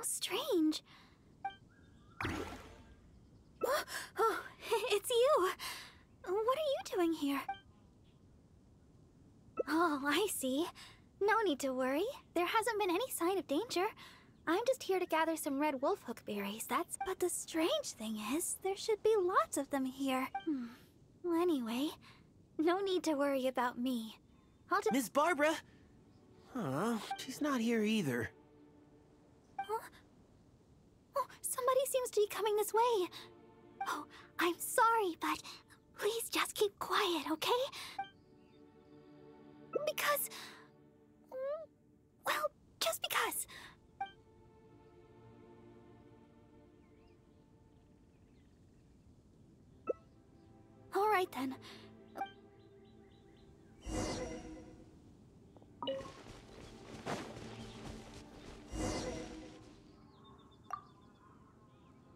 How strange. Oh, it's you. What are you doing here? Oh, I see. No need to worry. There hasn't been any sign of danger. I'm just here to gather some red wolfhook berries, that's... But the strange thing is, there should be lots of them here. Well, anyway, no need to worry about me. I'll just... Miss Barbara? She's not here either. Huh? Oh, somebody seems to be coming this way. Oh, I'm sorry, but please just keep quiet, okay? Because... well, just because. All right, then.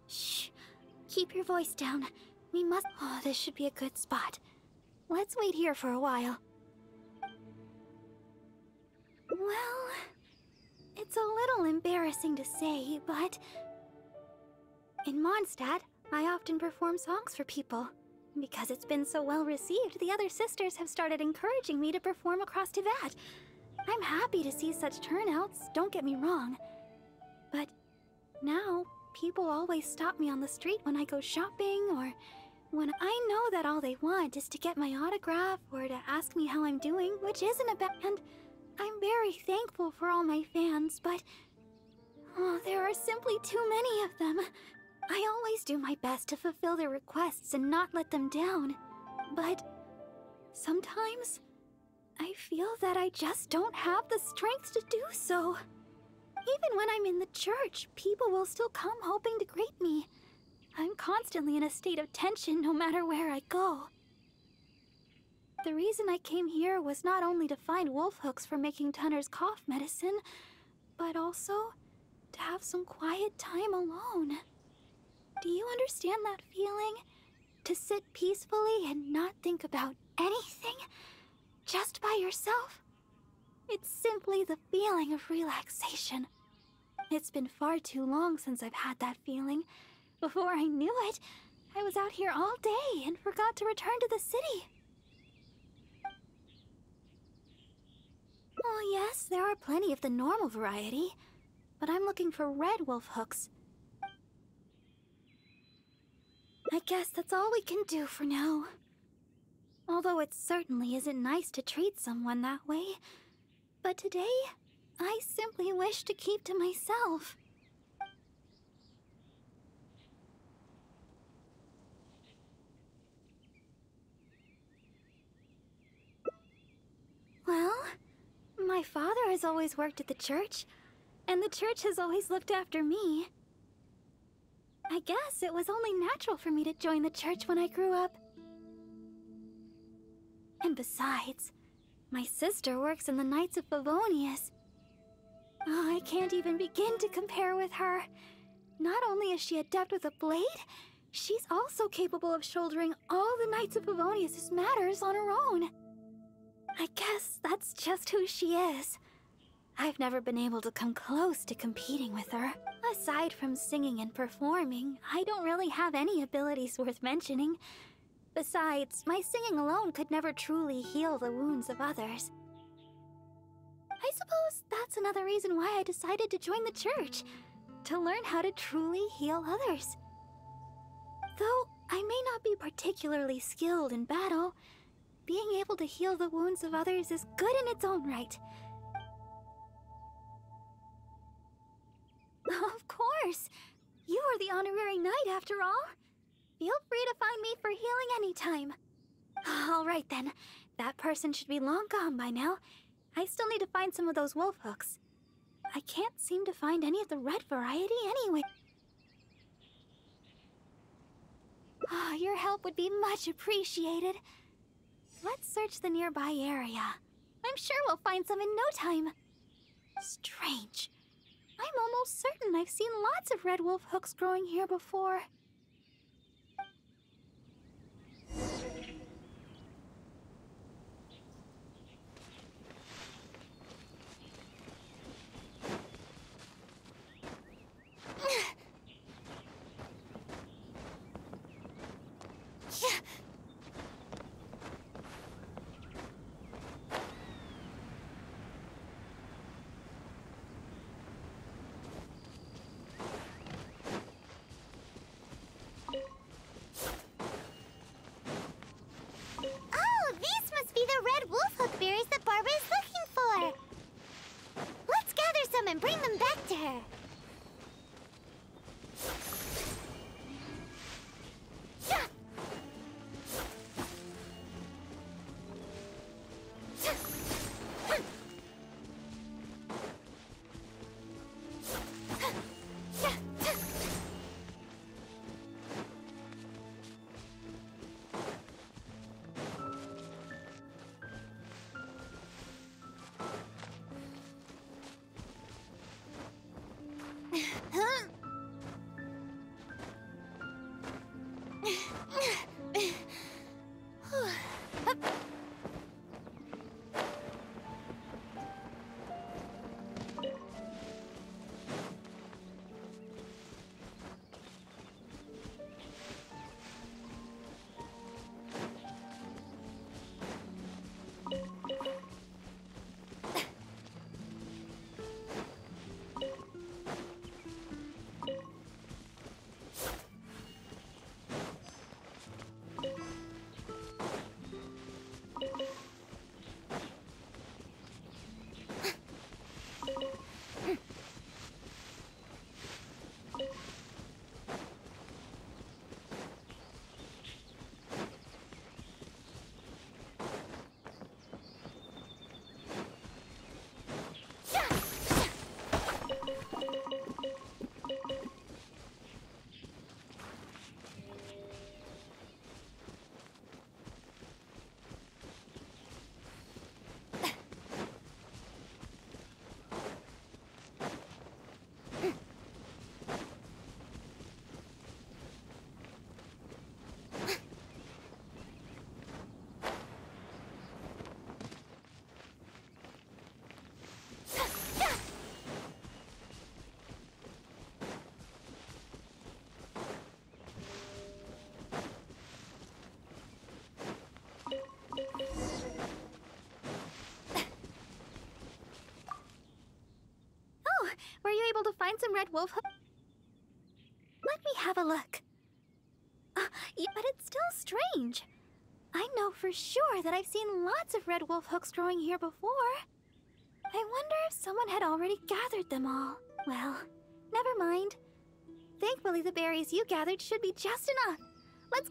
Shh. Keep your voice down. We must... Oh, this should be a good spot. Let's wait here for a while. Well... it's a little embarrassing to say, but... in Mondstadt, I often perform songs for people. Because it's been so well received, the other sisters have started encouraging me to perform across Teyvat. I'm happy to see such turnouts, don't get me wrong. But now, people always stop me on the street when I go shopping, or when I know that all they want is to get my autograph or to ask me how I'm doing, which isn't a bad... And I'm very thankful for all my fans, but... oh, there are simply too many of them. I always do my best to fulfill their requests and not let them down. But sometimes I feel that I just don't have the strength to do so. Even when I'm in the church, people will still come hoping to greet me. I'm constantly in a state of tension no matter where I go. The reason I came here was not only to find wolfhooks for making Tunner's cough medicine, but also to have some quiet time alone. Do you understand that feeling? To sit peacefully and not think about anything? Just by yourself? It's simply the feeling of relaxation. It's been far too long since I've had that feeling. Before I knew it, I was out here all day and forgot to return to the city. Oh yes, there are plenty of the normal variety, but I'm looking for red wolfhooks. I guess that's all we can do for now. Although it certainly isn't nice to treat someone that way. But today, I simply wish to keep to myself. Well, my father has always worked at the church, and the church has always looked after me. I guess it was only natural for me to join the church when I grew up. And besides, my sister works in the Knights of Favonius. Oh, I can't even begin to compare with her. Not only is she adept with a blade, she's also capable of shouldering all the Knights of Favonius' matters on her own. I guess that's just who she is. I've never been able to come close to competing with her. Aside from singing and performing, I don't really have any abilities worth mentioning. Besides, my singing alone could never truly heal the wounds of others. I suppose that's another reason why I decided to join the church, to learn how to truly heal others. Though I may not be particularly skilled in battle, being able to heal the wounds of others is good in its own right. Of course! You are the honorary knight after all. Feel free to find me for healing anytime. Alright then, that person should be long gone by now. I still need to find some of those wolf hooks. I can't seem to find any of the red variety anyway. Your help would be much appreciated. Let's search the nearby area. I'm sure we'll find some in no time. Strange. I'm almost certain I've seen lots of red wolf hooks growing here before. Barbara's looking for. Let's gather some and bring them back to her. Were you able to find some red wolf hooks? Let me have a look. Yeah, but it's still strange. I know for sure that I've seen lots of red wolf hooks growing here before. I wonder if someone had already gathered them all. Well, never mind. Thankfully, the berries you gathered should be just enough. Let's...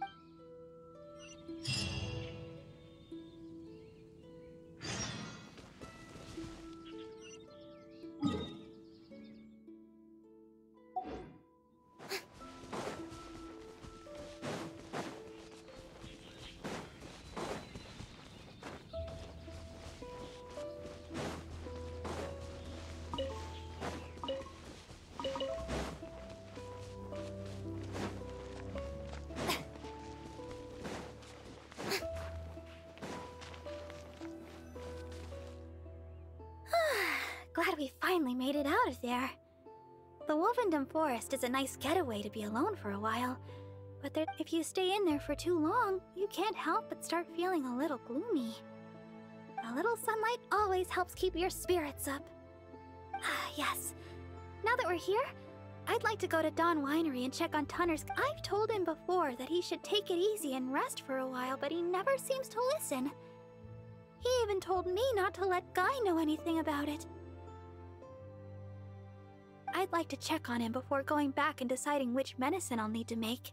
Glad we finally made it out of there. The Wolvendom Forest is a nice getaway to be alone for a while, but if you stay in there for too long, you can't help but start feeling a little gloomy. A little sunlight always helps keep your spirits up. Yes. Now that we're here, I'd like to go to Dawn Winery and check on Tunner's. I've told him before that he should take it easy and rest for a while, but he never seems to listen. He even told me not to let Guy know anything about it. I'd like to check on him before going back and deciding which medicine I'll need to make.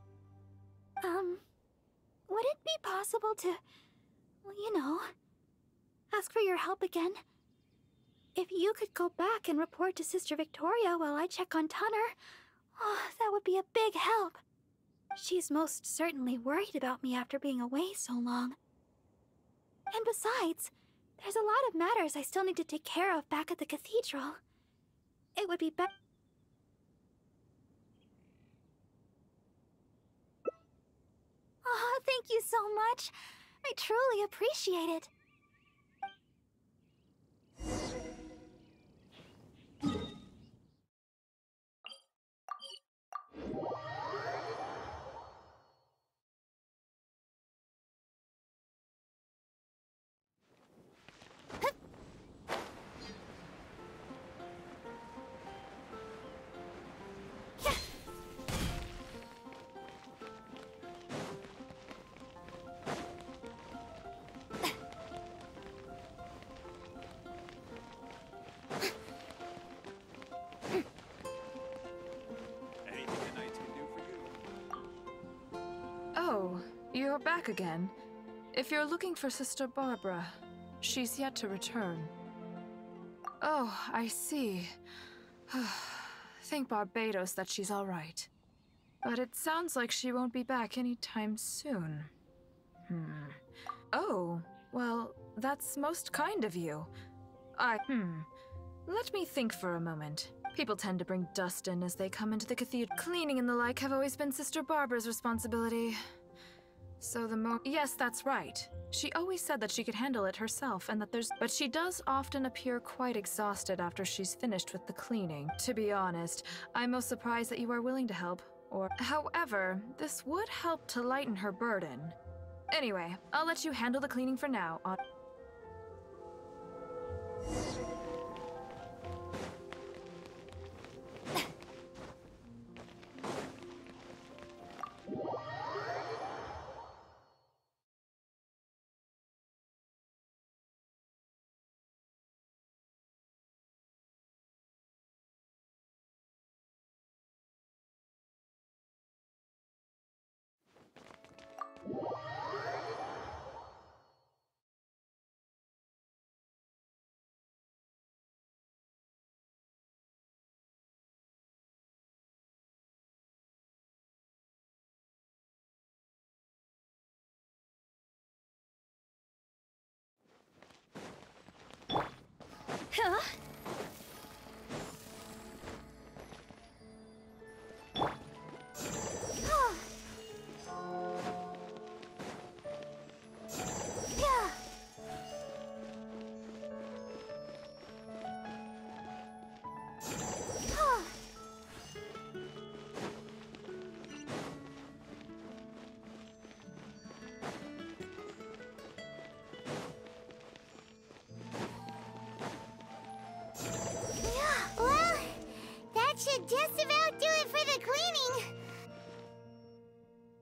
Would it be possible to, well, you know, ask for your help again? If you could go back and report to Sister Victoria while I check on Tunner, oh, that would be a big help. She's most certainly worried about me after being away so long. And besides, there's a lot of matters I still need to take care of back at the cathedral. It would be better. Oh, thank you so much. I truly appreciate it. back again. If you're looking for Sister Barbara, she's yet to return. Oh, I see. Thank Barbados that she's all right. But it sounds like she won't be back anytime soon. Oh, well, that's most kind of you. Let me think for a moment. People tend to bring dust in as they come into the cathedral. Cleaning and the like have always been Sister Barbara's responsibility. So yes, that's right. She always said that she could handle it herself and that but she does often appear quite exhausted after she's finished with the cleaning. To be honest, I'm most surprised that you are willing to help. However, this would help to lighten her burden. Anyway, I'll let you handle the cleaning for now. Huh? Well, that should just about do it for the cleaning.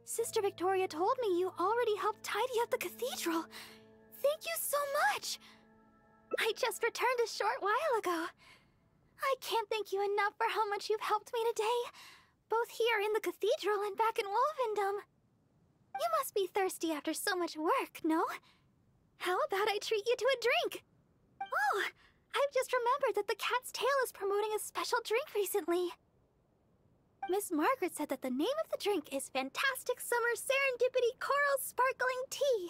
Sister Victoria told me you already helped tidy up the cathedral. Thank you so much. I just returned a short while ago. I can't thank you enough for how much you've helped me today, both here in the cathedral and back in Wolfendom. You must be thirsty after so much work, no? How about I treat you to a drink? Oh, I've just remembered that the Cat's Tail is promoting a special drink recently. Miss Margaret said that the name of the drink is Fantastic Summer Serendipity Coral Sparkling Tea.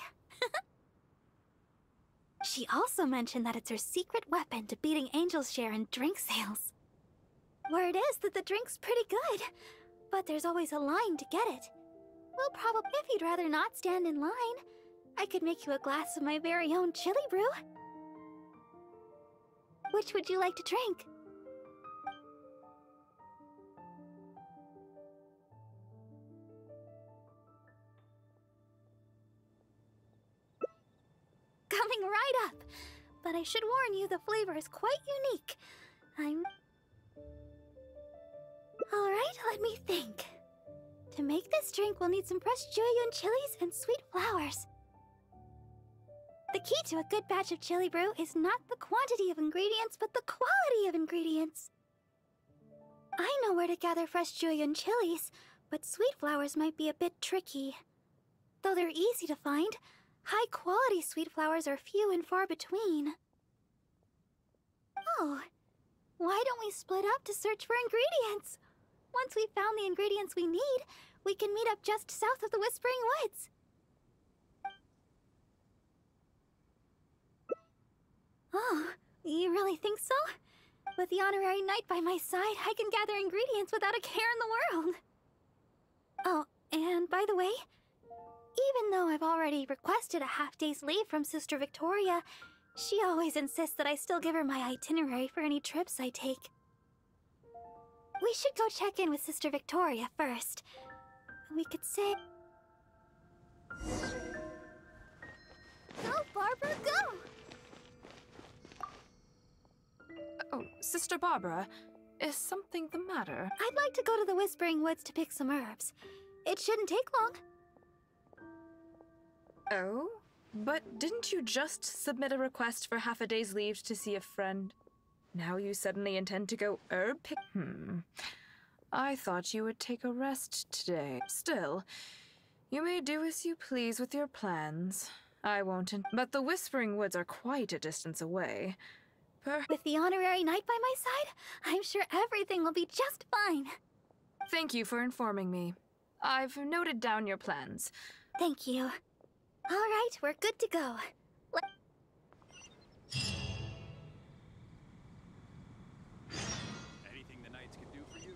She also mentioned that it's her secret weapon to beating Angel's share in drink sales. Word is that the drink's pretty good, but there's always a line to get it. Well, probably if you'd rather not stand in line, I could make you a glass of my very own chili brew. Which would you like to drink? Coming right up! But I should warn you, the flavor is quite unique. Alright, let me think. To make this drink, we'll need some fresh jueyun chilies and sweet flowers. The key to a good batch of chili brew is not the quantity of ingredients, but the quality of ingredients. I know where to gather fresh jueyun chilies, but sweet flowers might be a bit tricky. Though they're easy to find, high-quality sweet flowers are few and far between. Oh, why don't we split up to search for ingredients? Once we've found the ingredients we need, we can meet up just south of the Whispering Woods. Oh, you really think so? With the honorary knight by my side, I can gather ingredients without a care in the world. Oh, and by the way, even though I've already requested a half-day's leave from Sister Victoria, she always insists that I still give her my itinerary for any trips I take. We should go check in with Sister Victoria first. We could say... Go, Barbara, go! Oh, Sister Barbara, is something the matter? I'd like to go to the Whispering Woods to pick some herbs. It shouldn't take long. Oh? But didn't you just submit a request for half a day's leave to see a friend? Now you suddenly intend to go herb pick? I thought you would take a rest today. Still, You may do as you please with your plans. I won't, but the Whispering Woods are quite a distance away. With the honorary knight by my side, I'm sure everything will be just fine. Thank you for informing me. I've noted down your plans. Thank you. All right, we're good to go. Anything the knights can do for you.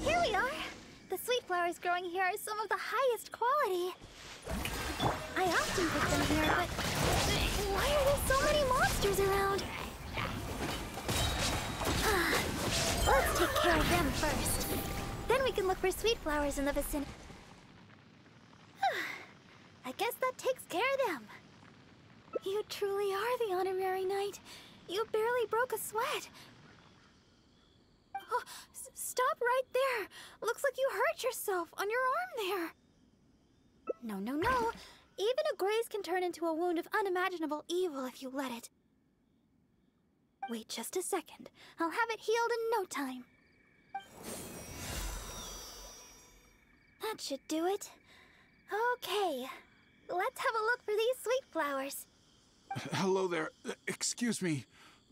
Here we are! The sweet flowers growing here are some of the highest quality. I often pick them here, but why are there so many monsters around? Let's take care of them first. Then we can look for sweet flowers in the vicinity. I guess that takes care of them. You truly are the honorary knight. You barely broke a sweat. Oh, stop right there! Looks like you hurt yourself on your arm there. No, no, no. Even a graze can turn into a wound of unimaginable evil if you let it. Wait just a second. I'll have it healed in no time. That should do it. Okay. Let's have a look for these sweet flowers. Hello there. Excuse me,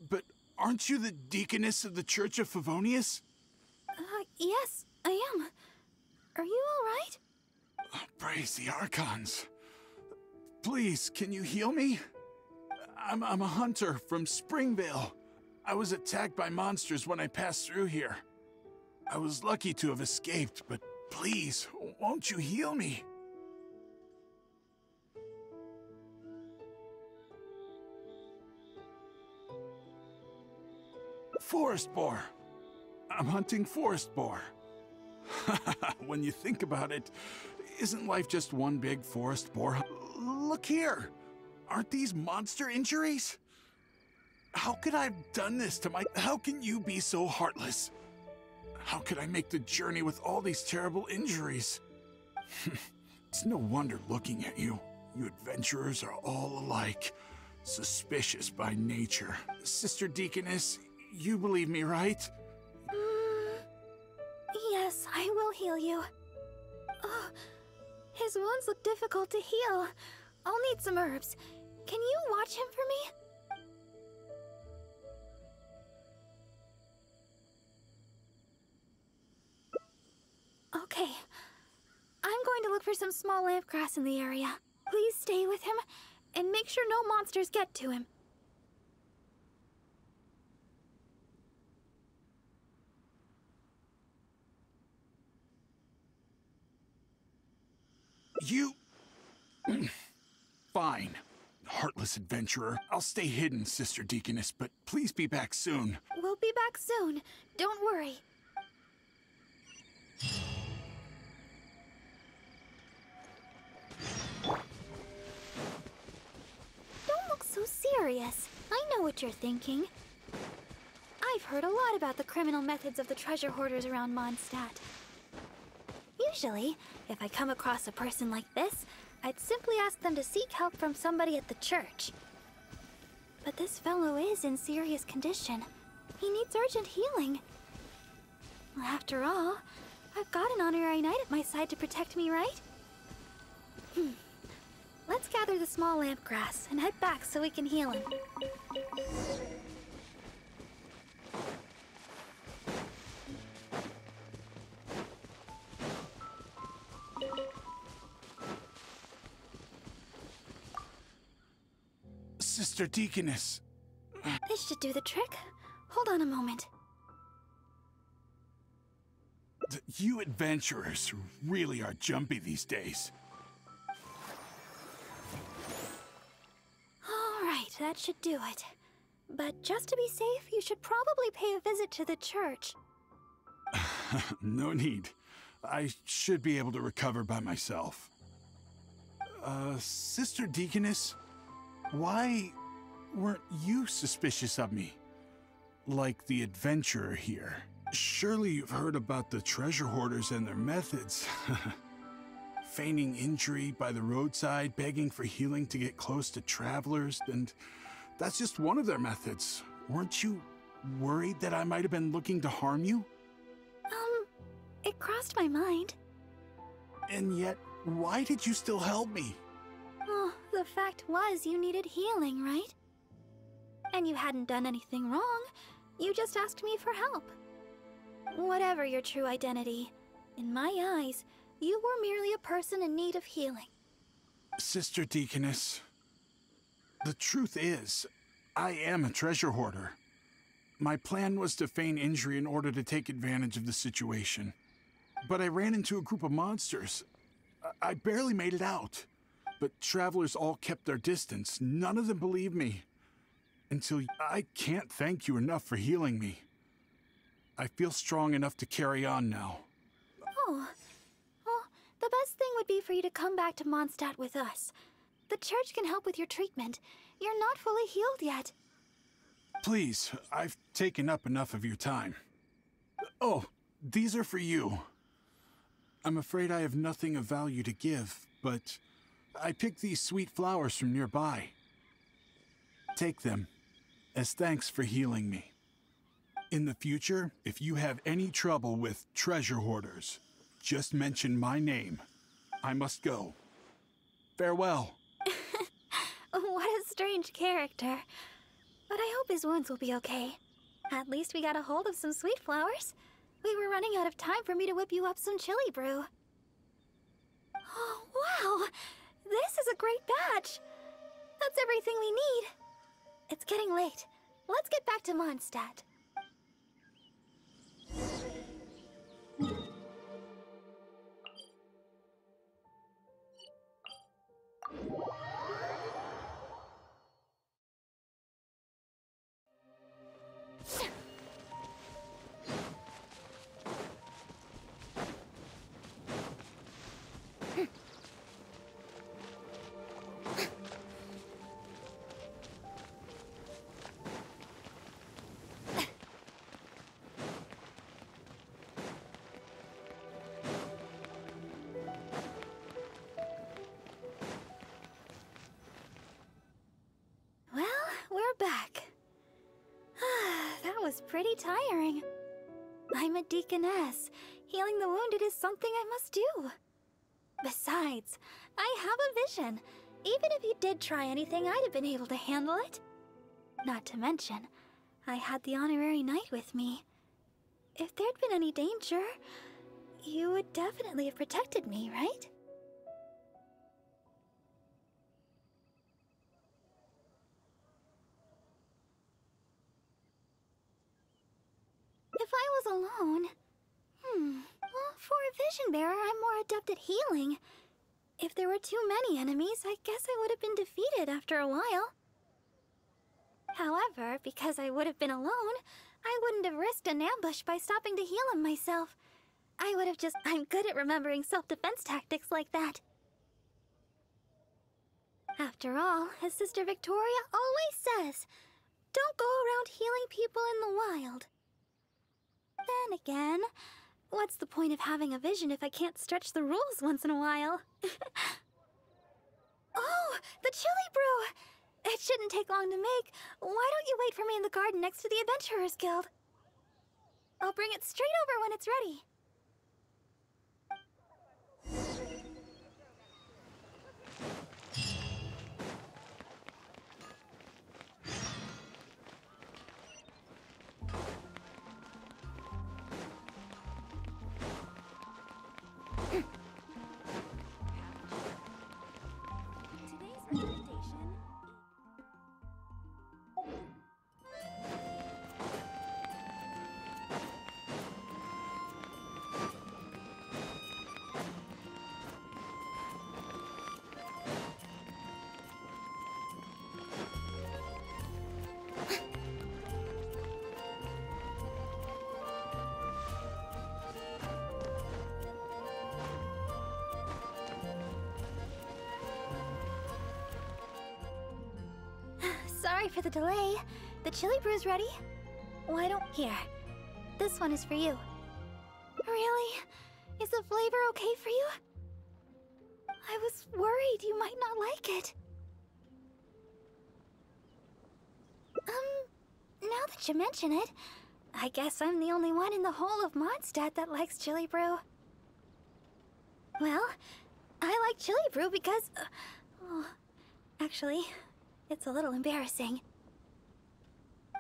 but aren't you the deaconess of the Church of Favonius? Yes, I am. Are you all right? Praise the Archons. Please, can you heal me? I'm a hunter from Springvale. I was attacked by monsters when I passed through here. I was lucky to have escaped, but please, won't you heal me? Forest boar. I'm hunting forest boar. When you think about it, isn't life just one big forest boar? Look here. Aren't these monster injuries? How could I have done this to my... How can you be so heartless? How could I make the journey with all these terrible injuries? It's no wonder looking at you. You adventurers are all alike. Suspicious by nature. Sister Deaconess, you believe me, right? Yes, I will heal you. Oh, his wounds look difficult to heal. I'll need some herbs. Can you watch him for me? Okay. I'm going to look for some small lamp grass in the area. Please stay with him, and make sure no monsters get to him. You... Fine. Heartless adventurer. I'll stay hidden, Sister Deaconess, but please be back soon. We'll be back soon. Don't worry. Don't look so serious. I know what you're thinking. I've heard a lot about the criminal methods of the treasure hoarders around Mondstadt. Usually, if I come across a person like this, I'd simply ask them to seek help from somebody at the church. But this fellow is in serious condition. He needs urgent healing. After all, I've got an honorary knight at my side to protect me, right? Let's gather the small lamp grass and head back so we can heal him. Sister Deaconess. This should do the trick. Hold on a moment. You adventurers really are jumpy these days. All right, that should do it. But just to be safe, you should probably pay a visit to the church. No need. I should be able to recover by myself. Sister Deaconess, why weren't you suspicious of me? Like the adventurer here. Surely you've heard about the treasure hoarders and their methods. Feigning injury by the roadside, begging for healing to get close to travelers, and that's just one of their methods. Weren't you worried that I might have been looking to harm you? It crossed my mind. And yet, why did you still help me? Oh, the fact was you needed healing, right? And you hadn't done anything wrong. You just asked me for help. Whatever your true identity, in my eyes, you were merely a person in need of healing. Sister Deaconess, the truth is, I am a treasure hoarder. My plan was to feign injury in order to take advantage of the situation. But I ran into a group of monsters. I barely made it out. But travelers all kept their distance. None of them believed me. I can't thank you enough for healing me. I feel strong enough to carry on now. Oh, well, the best thing would be for you to come back to Mondstadt with us. The church can help with your treatment. You're not fully healed yet. Please, I've taken up enough of your time. Oh, these are for you. I'm afraid I have nothing of value to give, but I picked these sweet flowers from nearby. Take them, as thanks for healing me. In the future, if you have any trouble with treasure hoarders, just mention my name. I must go. Farewell. What a strange character. But I hope his wounds will be okay. At least we got a hold of some sweet flowers. We were running out of time for me to whip you up some chili brew. Oh, wow! This is a great batch! That's everything we need. It's getting late. Let's get back to Mondstadt. Back. That was pretty tiring. I'm a deaconess. Healing the wounded is something I must do. Besides, I have a vision. Even if you did try anything, I'd have been able to handle it. Not to mention, I had the honorary knight with me. If there'd been any danger, you would definitely have protected me, right? If I was alone... Well, for a vision bearer, I'm more adept at healing. If there were too many enemies, I guess I would have been defeated after a while. However, because I would have been alone, I wouldn't have risked an ambush by stopping to heal him myself. I would have just... I'm good at remembering self-defense tactics like that. After all, as Sister Victoria always says, don't go around healing people in the wild. Then again, what's the point of having a vision if I can't stretch the rules once in a while? Oh, the chili brew! It shouldn't take long to make. Why don't you wait for me in the garden next to the Adventurers Guild? I'll bring it straight over when it's ready. for the delay. The chili brew's ready. Why don't... Here. This one is for you. Really? Is the flavor okay for you? I was worried you might not like it. Now that you mention it, I guess I'm the only one in the whole of Mondstadt that likes chili brew. Well, I like chili brew because... actually, it's a little embarrassing.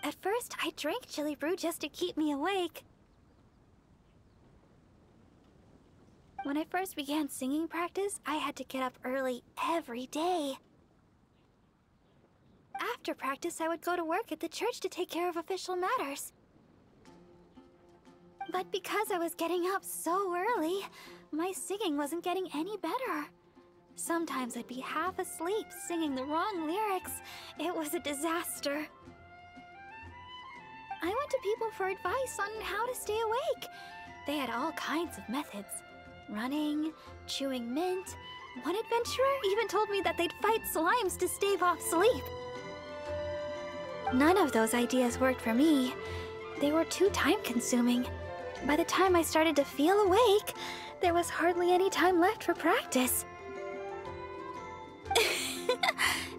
At first, I drank chili brew just to keep me awake. When I first began singing practice, I had to get up early every day. After practice, I would go to work at the church to take care of official matters. But because I was getting up so early, my singing wasn't getting any better. Sometimes I'd be half asleep singing the wrong lyrics. It was a disaster. I went to people for advice on how to stay awake. They had all kinds of methods. Running, chewing mint. One adventurer even told me that they'd fight slimes to stave off sleep. None of those ideas worked for me. They were too time-consuming. By the time I started to feel awake, there was hardly any time left for practice.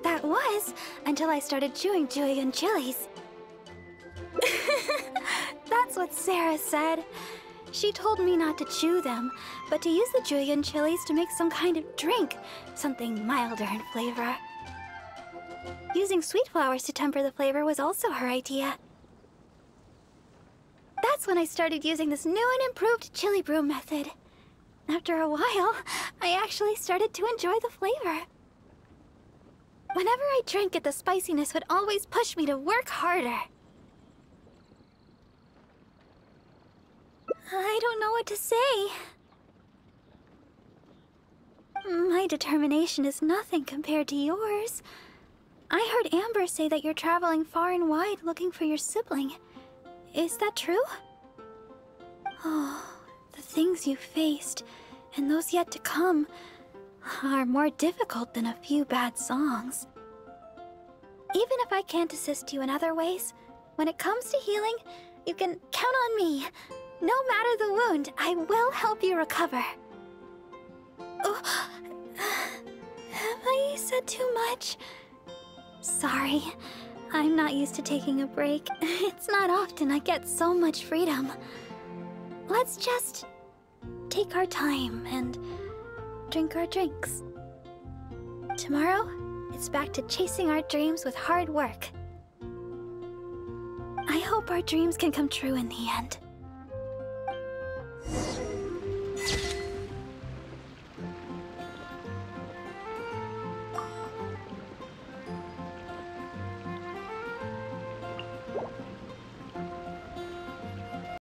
That was until I started chewing Julian chilies. That's what Sarah said. She told me not to chew them, but to use the Julian chilies to make some kind of drink, something milder in flavor. Using sweet flowers to temper the flavor was also her idea. That's when I started using this new and improved chili brew method. After a while, I actually started to enjoy the flavor. Whenever I drank it, the spiciness would always push me to work harder. I don't know what to say. My determination is nothing compared to yours. I heard Amber say that you're traveling far and wide looking for your sibling. Is that true? Oh, the things you faced, and those yet to come, are more difficult than a few bad songs. Even if I can't assist you in other ways, when it comes to healing, you can count on me. No matter the wound, I will help you recover. Oh, have I said too much? Sorry, I'm not used to taking a break. It's not often I get so much freedom. Let's just take our time and drink our drinks. Tomorrow, it's back to chasing our dreams with hard work. I hope our dreams can come true in the end.